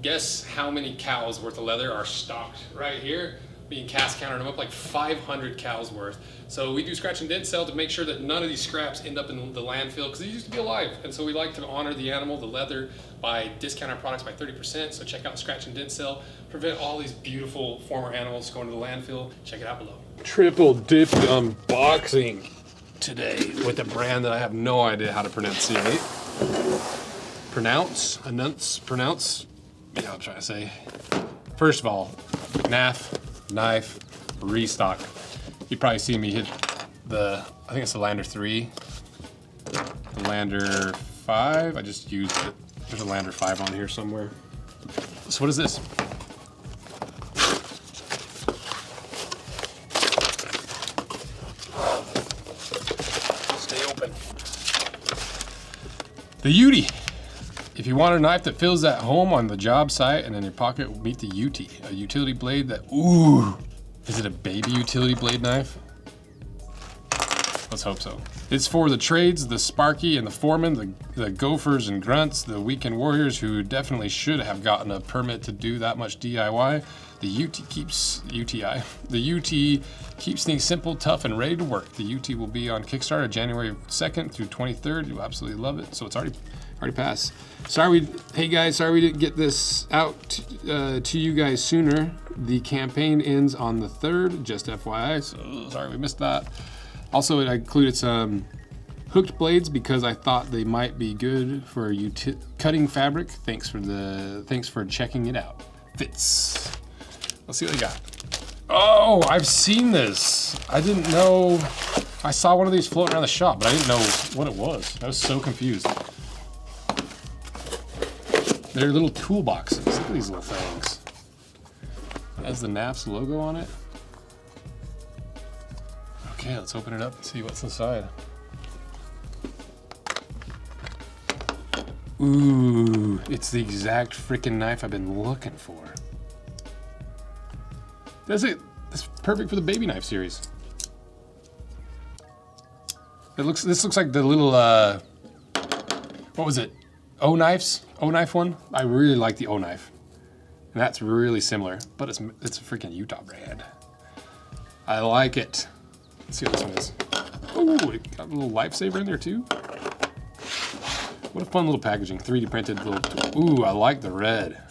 guess how many cows worth of leather are stocked right here. We can cast counter them up like 500 cows worth. So we do scratch and dent sell to make sure that none of these scraps end up in the landfill because they used to be alive. And so we like to honor the animal, the leather, by discount our products by 30%. So check out scratch and dent sell. Prevent all these beautiful former animals going to the landfill. Check it out below. Triple dipped unboxing today with a brand that I have no idea how to pronunciate. Pronounce. Yeah, I'm trying to say. First of all, knife, restock. You probably see me hit I think it's the Lander 3, the Lander 5. I just used it. There's a Lander 5 on here somewhere. So what is this? Stay open. The Yuti. If you want a knife that feels at home on the job site and in your pocket, meet the Yuti, a utility blade that, ooh, is it a baby utility blade knife? Let's hope so. It's for the trades, the Sparky and the foreman, the gophers and grunts, the weekend warriors who definitely should have gotten a permit to do that much DIY. The UT keeps things simple, tough, and ready to work. The UT will be on Kickstarter January 2nd through 23rd. You'll absolutely love it. So it's already passed. Hey guys, sorry we didn't get this out to you guys sooner. The campaign ends on the 3rd, just FYI, so sorry we missed that. Also, I included some hooked blades because I thought they might be good for cutting fabric. Thanks for checking it out. Fits. Let's see what they got. Oh, I've seen this. I didn't know. I saw one of these floating around the shop, but I didn't know what it was. I was so confused. They're little toolboxes. Look at these little things. It has the Knafs logo on it. Okay, let's open it up and see what's inside. Ooh, it's the exact freaking knife I've been looking for. That's it. It's perfect for the baby knife series. This looks like the little what was it? O-knife one. I really like the O-knife. And that's really similar, but it's a freaking Utah brand. I like it. Let's see what this one is. Oh, it got a little lifesaver in there too. What a fun little packaging. 3D printed little tool. Ooh, I like the red.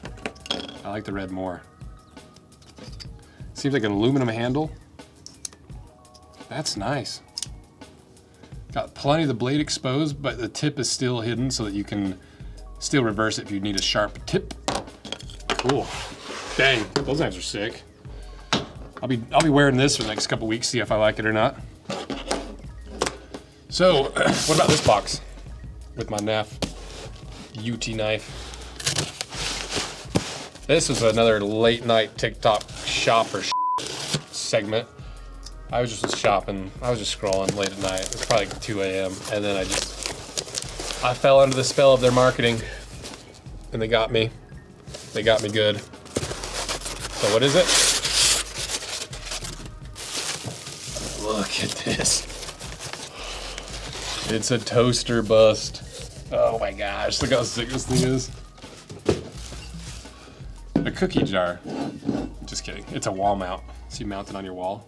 I like the red more. Seems like an aluminum handle. That's nice. Got plenty of the blade exposed, but the tip is still hidden so that you can still reverse it if you need a sharp tip. Cool. Dang, those knives are sick. I'll be wearing this for the next couple weeks, see if I like it or not. So, what about this box with my Knaf UT knife? This was another late night TikTok shopper segment. I was just shopping. I was just scrolling late at night. It was probably like 2 a.m. and then I fell under the spell of their marketing, and they got me. They got me good. So what is it? Look at this. It's a toaster bust. Oh my gosh, look how sick this thing is. A cookie jar. Just kidding. It's a wall mount. See, mounted on your wall.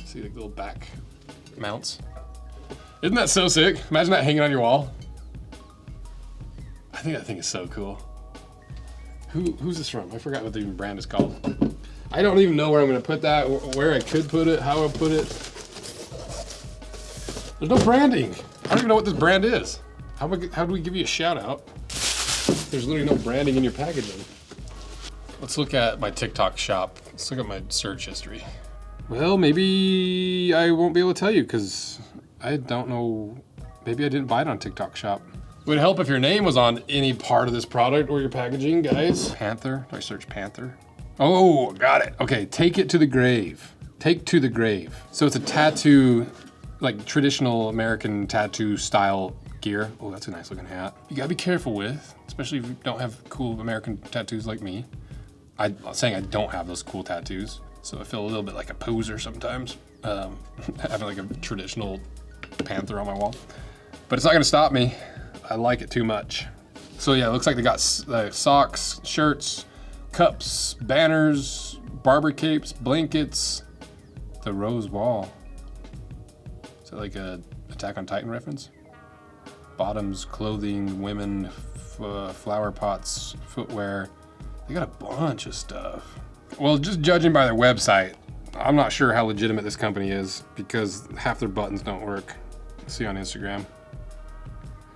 See the little back mounts. Isn't that so sick? Imagine that hanging on your wall. I think that thing is so cool. Who's this from? I forgot what the brand is called. I don't even know where I'm gonna put that, where I could put it, how I'll put it. There's no branding. I don't even know what this brand is. How do we give you a shout out? There's literally no branding in your packaging. Let's look at my TikTok shop. Let's look at my search history. Well, maybe I won't be able to tell you because I don't know. Maybe I didn't buy it on TikTok shop. Would help if your name was on any part of this product or your packaging, guys. Panther. Do I search Panther? Oh, got it. Okay, take it to the grave. Take to the grave. So it's a tattoo, like traditional American tattoo style gear. Oh, that's a nice looking hat. You gotta be careful with, especially if you don't have cool American tattoos like me. I'm saying I don't have those cool tattoos, so I feel a little bit like a poser sometimes, having like a traditional Panther on my wall. But it's not gonna stop me. I like it too much. So yeah, it looks like they got socks, shirts, cups, banners, barber capes, blankets, the rose wall. Is that like a Attack on Titan reference? Bottoms, clothing, women, flower pots, footwear. They got a bunch of stuff. Well, just judging by their website, I'm not sure how legitimate this company is because half their buttons don't work. Let's see on Instagram.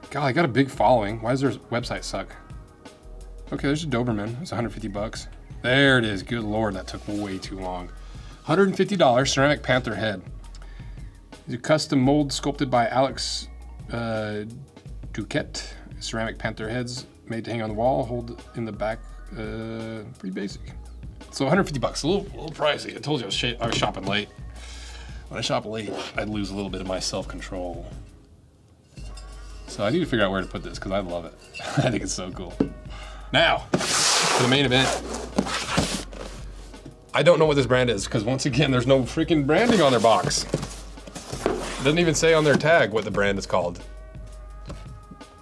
God, I got a big following. Why does their website suck? Okay, there's a Doberman. It's 150 bucks. There it is. Good Lord, that took way too long. $150 ceramic Panther head. These are custom mold sculpted by Alex Duquette. Ceramic Panther heads made to hang on the wall, hold in the back. Pretty basic. So 150 bucks, a little pricey. I told you I was shopping late. When I shop late, I'd lose a little bit of my self-control. So I need to figure out where to put this because I love it. I think it's so cool. Now, for the main event. I don't know what this brand is because once again, there's no freaking branding on their box. It doesn't even say on their tag what the brand is called.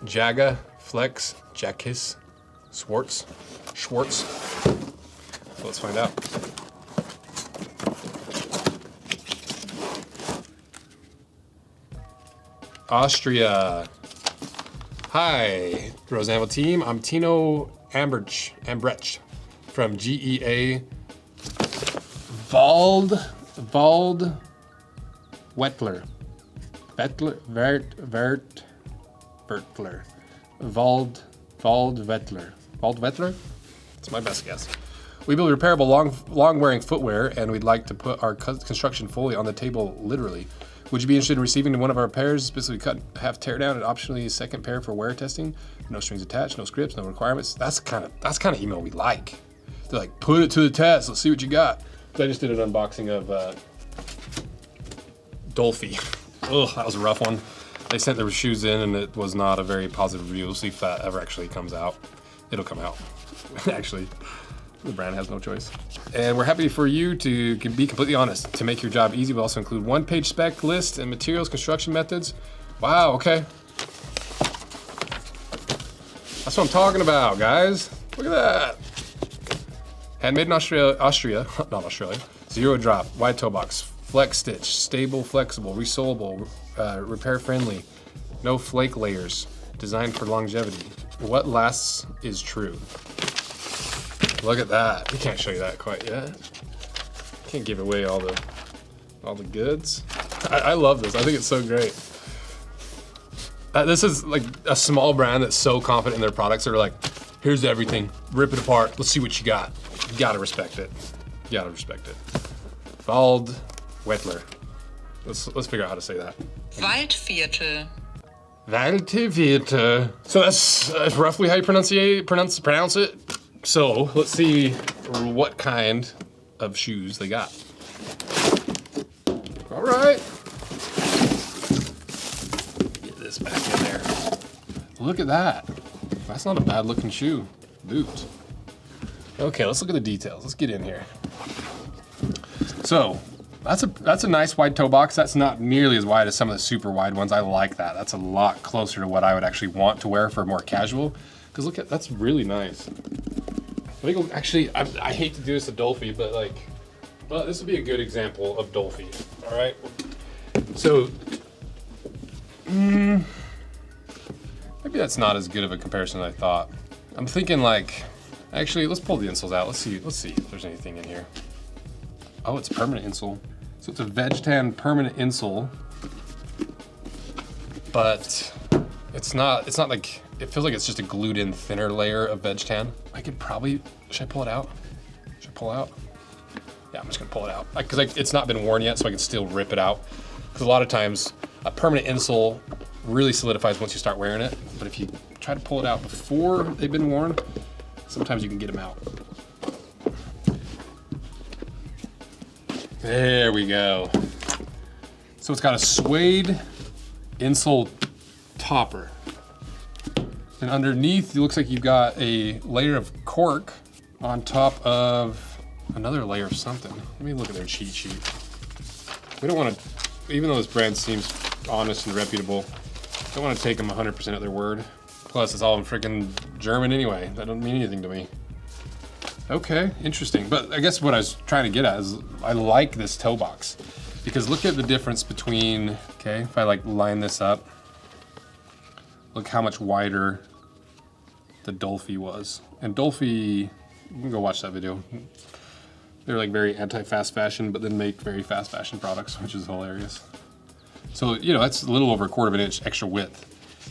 Jaga, Flex, Jackis, Schwartz. So let's find out. Austria. Hi, Rose Anvil team. I'm Tino Ambrecht from GEA Waldvietler. Waldvietler? That's my best guess. We build repairable, long-wearing footwear, and we'd like to put our construction fully on the table, literally. Would you be interested in receiving one of our pairs, specifically cut, half tear down, and optionally a second pair for wear testing? No strings attached, no scripts, no requirements. That's kind of email we like. They're like, put it to the test. Let's see what you got. I just did an unboxing of Dolfie. Ugh, that was a rough one. They sent their shoes in, and it was not a very positive review. We'll see if that ever actually comes out. It'll come out. Actually, the brand has no choice. And we're happy for you to be completely honest. To make your job easy, we'll also include one-page spec list and materials, construction methods. Wow, okay. That's what I'm talking about, guys. Look at that. Handmade in Austria, not Australia. Zero drop, wide toe box, flex stitch, stable, flexible, resolable, repair friendly, no flake layers, designed for longevity. What lasts is true. Look at that. We can't show you that quite yet. Can't give away all the goods. I love this. I think it's so great. This is like a small brand that's so confident in their products. They're like, here's everything. Rip it apart. Let's see what you got. You gotta respect it. You gotta respect it. Waldvietler. Let's figure out how to say that. Waldviertler. Waldviertler. So that's roughly how you pronounce it. So let's see what kind of shoes they got. All right. Get this back in there. Look at that. That's not a bad looking shoe. Boot. Okay, let's look at the details. Let's get in here. So that's a nice wide toe box. That's not nearly as wide as some of the super wide ones. I like that. That's a lot closer to what I would actually want to wear for more casual. Because look at, that's really nice. Actually, I hate to do this to Dolfie, but this would be a good example of Dolfie. All right. So, maybe that's not as good of a comparison as I thought. I'm thinking like, actually, let's pull the insoles out. Let's see if there's anything in here. Oh, it's permanent insole. So it's a veg tan permanent insole, but it's not like, it feels like it's just a glued in thinner layer of veg tan. I could probably, should I pull it out? Should I pull it out? Yeah, I'm just gonna pull it out. Because it's not been worn yet, so I can still rip it out. Because a lot of times, a permanent insole really solidifies once you start wearing it. But if you try to pull it out before they've been worn, sometimes you can get them out. There we go. So it's got a suede insole topper. And underneath, it looks like you've got a layer of cork on top of another layer of something. Let me look at their cheat sheet. We don't want to, even though this brand seems honest and reputable, don't want to take them 100% at their word. Plus, it's all in freaking German anyway. That doesn't mean anything to me. Okay, interesting. But I guess what I was trying to get at is I like this toe box because look at the difference between, okay, if I like line this up, look how much wider the Dolfie was. And Dolfie, you can go watch that video. They're like very anti-fast fashion, but then make very fast fashion products, which is hilarious. So, you know, that's a little over 1/4 inch extra width.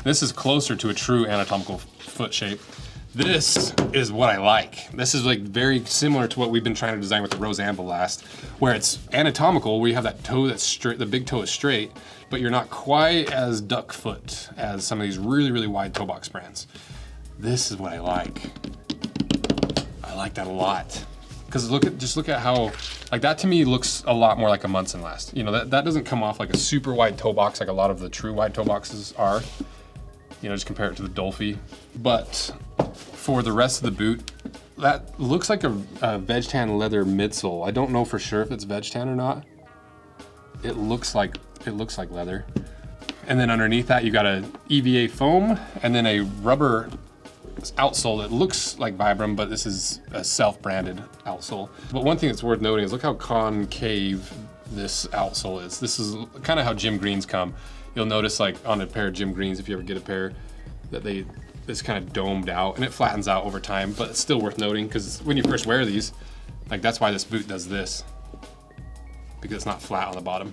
This is closer to a true anatomical foot shape. This is what I like. This is like very similar to what we've been trying to design with the Rose Anvil last, where it's anatomical, where you have that toe that's straight, the big toe is straight, but you're not quite as duck foot as some of these really, really wide toe box brands. This is what I like. I like that a lot. Because just look at how, like that to me looks a lot more like a Munson last. You know, that doesn't come off like a super wide toe box like a lot of the true wide toe boxes are. You know, just compare it to the Dolfie. But for the rest of the boot, that looks like a veg tan leather midsole. I don't know for sure if it's veg tan or not. It looks like leather. And then underneath that, you got a EVA foam and then a rubber outsole that looks like Vibram, but this is a self-branded outsole. But one thing that's worth noting is look how concave this outsole is. This is kind of how gym greens come. You'll notice like on a pair of gym greens, if you ever get a pair, that it's kind of domed out and it flattens out over time, but it's still worth noting because when you first wear these, like that's why this boot does this, because it's not flat on the bottom.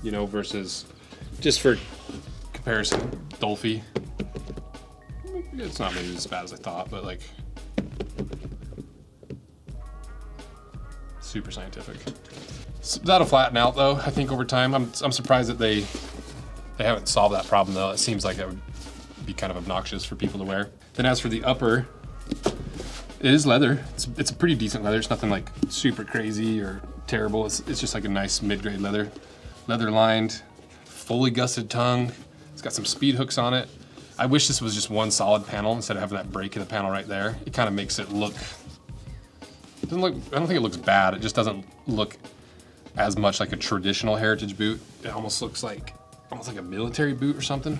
You know, versus just for comparison, Dolfie. It's not maybe as bad as I thought, but like super scientific. So that'll flatten out though, I think over time. I'm surprised that they haven't solved that problem though. It seems like it would be kind of obnoxious for people to wear. Then as for the upper, it is leather. It's a pretty decent leather. It's nothing like super crazy or terrible. It's just like a nice mid-grade leather. Leather lined, fully gusseted tongue. It's got some speed hooks on it. I wish this was just one solid panel instead of having that break in the panel right there. It kind of makes it look, I don't think it looks bad. It just doesn't look as much like a traditional heritage boot. It almost looks like almost like a military boot or something.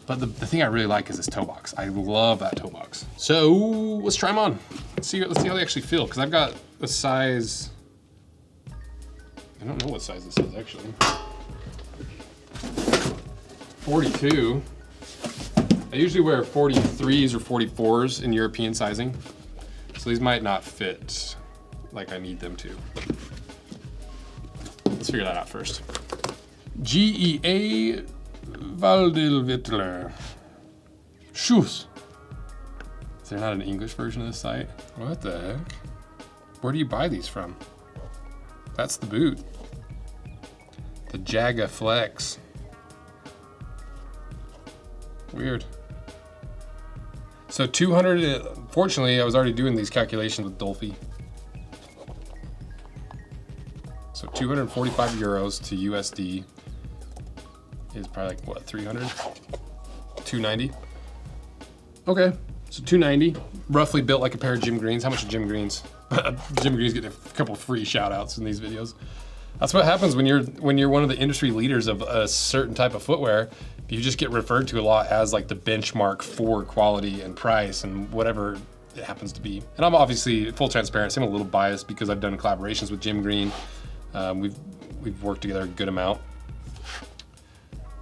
But the thing I really like is this toe box. I love that toe box. So let's try them on. Let's see how they actually feel. Because I've got a size, I don't know what size this is actually. 42. I usually wear 43s or 44s in European sizing. So these might not fit like I need them to. Let's figure that out first. GEA Waldviertler shoes. Is there not an English version of this site? What the heck? Where do you buy these from? That's the boot. The Jaga Flex. Weird. So 200, fortunately I was already doing these calculations with Dolfie. So 245 euros to USD is probably like what, 300? 290? Okay, so 290, roughly built like a pair of gym greens. How much are gym greens? Gym greens get a couple free shout outs in these videos. That's what happens when you're one of the industry leaders of a certain type of footwear. You just get referred to a lot as like the benchmark for quality and price and whatever it happens to be. And I'm obviously, full transparency, I'm a little biased because I've done collaborations with Jim Green. We've worked together a good amount,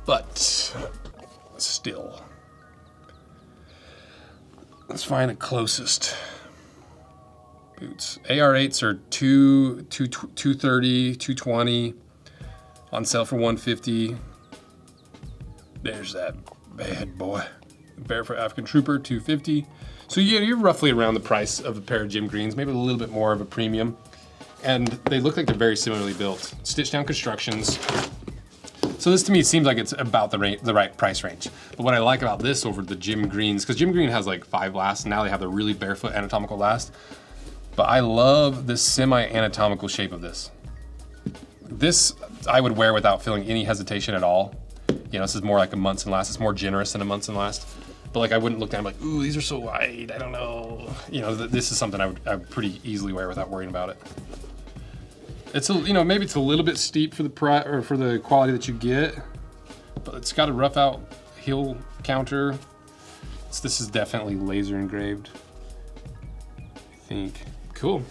but still, let's find the closest boots. AR8s are 230, 220, on sale for 150. There's that bad boy. Barefoot African Trooper, 250. So you're roughly around the price of a pair of Jim Greens, maybe a little bit more of a premium. And they look like they're very similarly built. Stitched down constructions. So this to me seems like it's about the right price range. But what I like about this over the Jim Greens, because Jim Green has like 5 lasts, and now they have the really barefoot anatomical last. But I love this semi-anatomical shape of this. This I would wear without feeling any hesitation at all. You know, this is more like a Munson last. It's more generous than a Munson last. But like I wouldn't look down like, ooh, these are so wide. I don't know. You know, this is something I would pretty easily wear without worrying about it. It's maybe it's a little bit steep for the quality that you get, but it's got a rough out heel counter. This is definitely laser engraved, I think. Cool.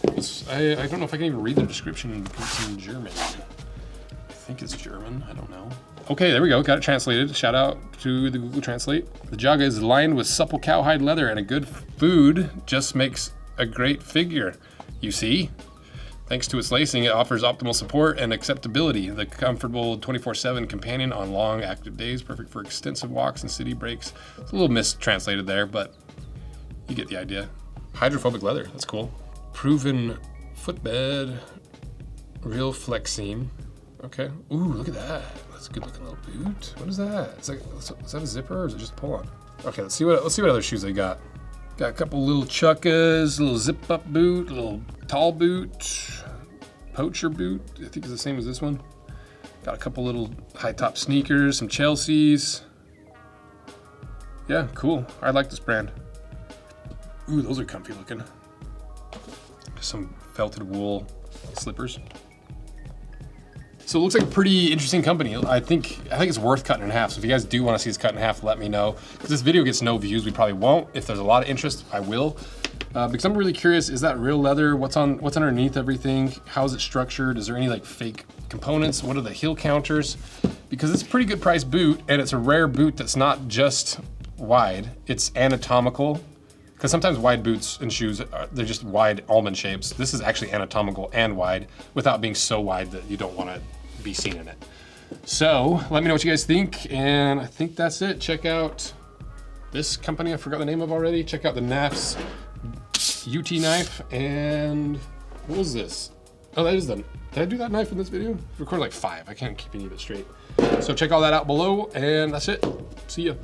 I don't know if I can even read the description because it's in German. I think it's German, I don't know. Okay, there we go, got it translated. Shout out to the Google Translate. The Jaga is lined with supple cowhide leather, and a good food just makes a great figure. You see? Thanks to its lacing, it offers optimal support and acceptability. The comfortable 24/7 companion on long, active days, perfect for extensive walks and city breaks. It's a little mistranslated there, but you get the idea. Hydrophobic leather, that's cool. Proven footbed, real flex seam. Okay, ooh, look at that. That's a good looking little boot. What is that? Is that a zipper or is it just a pull on? Okay, let's see what other shoes they got. Got a couple little chukkas, a little zip up boot, a little tall boot, poacher boot, I think it's the same as this one. Got a couple little high top sneakers, some Chelseas. Yeah, cool. I like this brand. Ooh, those are comfy looking. Some felted wool slippers. So it looks like a pretty interesting company. I think it's worth cutting in half. So if you guys do want to see this cut in half, let me know. Because this video gets no views, we probably won't. If there's a lot of interest, I will. Because I'm really curious, is that real leather? What's underneath everything? How is it structured? Is there any like fake components? What are the heel counters? Because it's a pretty good price boot, and it's a rare boot that's not just wide, it's anatomical. Because sometimes wide boots and shoes, they're just wide almond shapes. This is actually anatomical and wide without being so wide that you don't want to be seen in it. So let me know what you guys think, and I think that's it. Check out this company I forgot the name of already. Check out the Knafs Yuti knife, and what was this? Oh, that is the, did I do that knife in this video? I recorded like 5, I can't keep any of it straight. So check all that out below, and that's it. See ya.